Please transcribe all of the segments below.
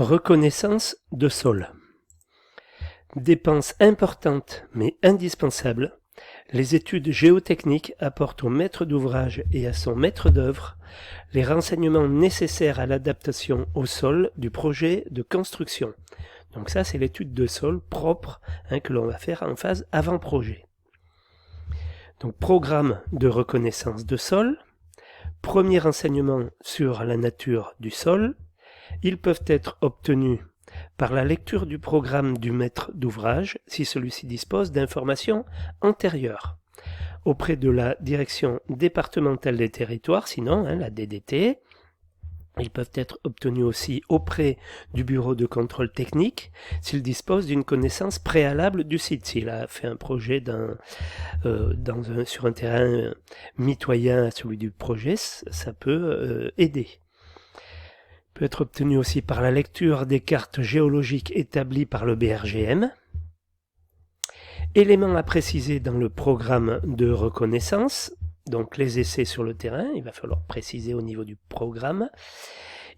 Reconnaissance de sol. Dépense importante mais indispensable, les études géotechniques apportent au maître d'ouvrage et à son maître d'œuvre les renseignements nécessaires à l'adaptation au sol du projet de construction. Donc ça, c'est l'étude de sol propre que l'on va faire en phase avant-projet. Donc programme de reconnaissance de sol, premier renseignement sur la nature du sol. Ils peuvent être obtenus par la lecture du programme du maître d'ouvrage si celui-ci dispose d'informations antérieures auprès de la direction départementale des territoires, sinon la DDT. Ils peuvent être obtenus aussi auprès du bureau de contrôle technique s'il dispose d'une connaissance préalable du site. S'il a fait un projet sur un terrain mitoyen à celui du projet, ça peut aider. Peut être obtenu aussi par la lecture des cartes géologiques établies par le BRGM. Éléments à préciser dans le programme de reconnaissance, donc les essais sur le terrain, il va falloir préciser au niveau du programme.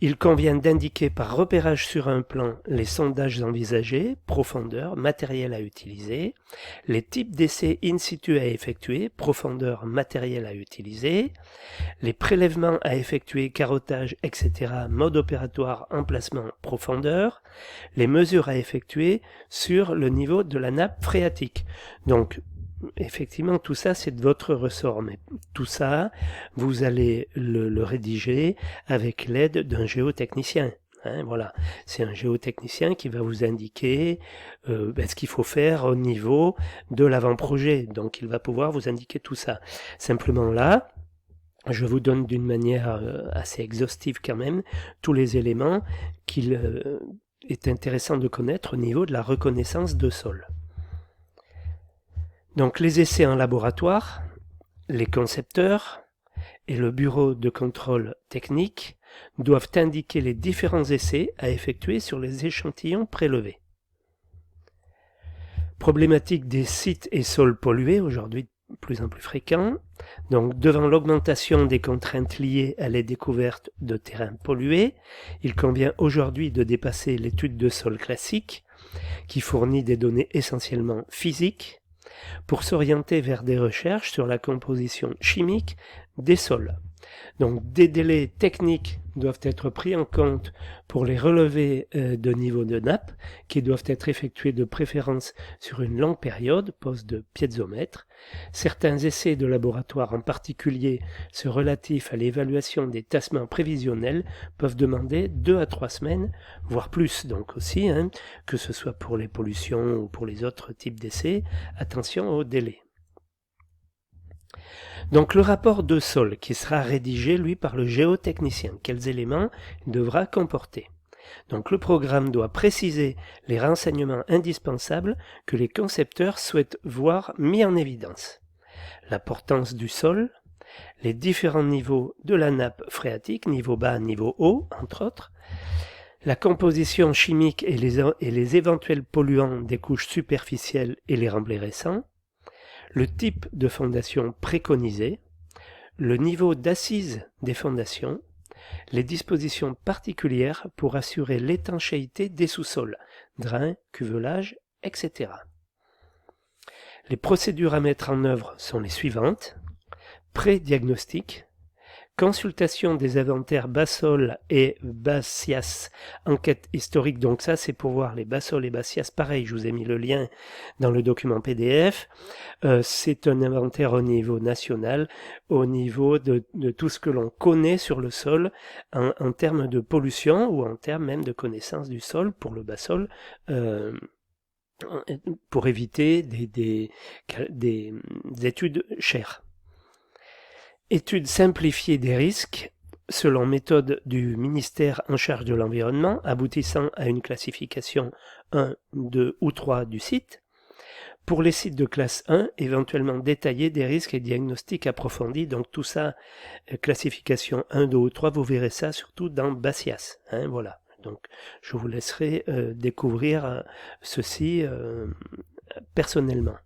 Il convient d'indiquer par repérage sur un plan les sondages envisagés, profondeur, matériel à utiliser, les types d'essais in situ à effectuer, profondeur, matériel à utiliser, les prélèvements à effectuer, carottage, etc., mode opératoire, emplacement, profondeur, les mesures à effectuer sur le niveau de la nappe phréatique. Donc, effectivement, tout ça, c'est de votre ressort, mais tout ça, vous allez le rédiger avec l'aide d'un géotechnicien. Voilà, c'est un géotechnicien qui va vous indiquer ce qu'il faut faire au niveau de l'avant-projet. Donc, il va pouvoir vous indiquer tout ça. Simplement là, je vous donne d'une manière assez exhaustive quand même tous les éléments qu'il est intéressant de connaître au niveau de la reconnaissance de sol. Donc les essais en laboratoire, les concepteurs et le bureau de contrôle technique doivent indiquer les différents essais à effectuer sur les échantillons prélevés. Problématique des sites et sols pollués, aujourd'hui de plus en plus fréquent. Donc devant l'augmentation des contraintes liées à la découverte de terrains pollués, il convient aujourd'hui de dépasser l'étude de sol classique qui fournit des données essentiellement physiques pour s'orienter vers des recherches sur la composition chimique des sols. Donc des délais techniques doivent être pris en compte pour les relevés de niveau de nappe qui doivent être effectués de préférence sur une longue période, poste de piézomètre. Certains essais de laboratoire, en particulier ceux relatifs à l'évaluation des tassements prévisionnels, peuvent demander 2 à 3 semaines, voire plus. Donc aussi, que ce soit pour les pollutions ou pour les autres types d'essais, attention aux délais. Donc le rapport de sol qui sera rédigé, lui, par le géotechnicien, quels éléments il devra comporter. Donc le programme doit préciser les renseignements indispensables que les concepteurs souhaitent voir mis en évidence. La portance du sol, les différents niveaux de la nappe phréatique, niveau bas, niveau haut, entre autres, la composition chimique et les éventuels polluants des couches superficielles et les remblais récents, le type de fondation préconisé, le niveau d'assise des fondations, les dispositions particulières pour assurer l'étanchéité des sous-sols, drains, cuvelage, etc. Les procédures à mettre en œuvre sont les suivantes. Pré-diagnostic, consultation des inventaires Basol et Bassias, enquête historique, donc ça c'est pour voir les Basol et Bassias, pareil, je vous ai mis le lien dans le document PDF, c'est un inventaire au niveau national, au niveau de tout ce que l'on connaît sur le sol en termes de pollution ou en termes même de connaissance du sol pour le Basol, pour éviter des études chères. Étude simplifiée des risques selon méthode du ministère en charge de l'environnement, aboutissant à une classification 1, 2 ou 3 du site. Pour les sites de classe 1, éventuellement détailler des risques et diagnostics approfondis. Donc tout ça, classification 1, 2 ou 3, vous verrez ça surtout dans Bassias. Voilà. Donc je vous laisserai découvrir ceci personnellement.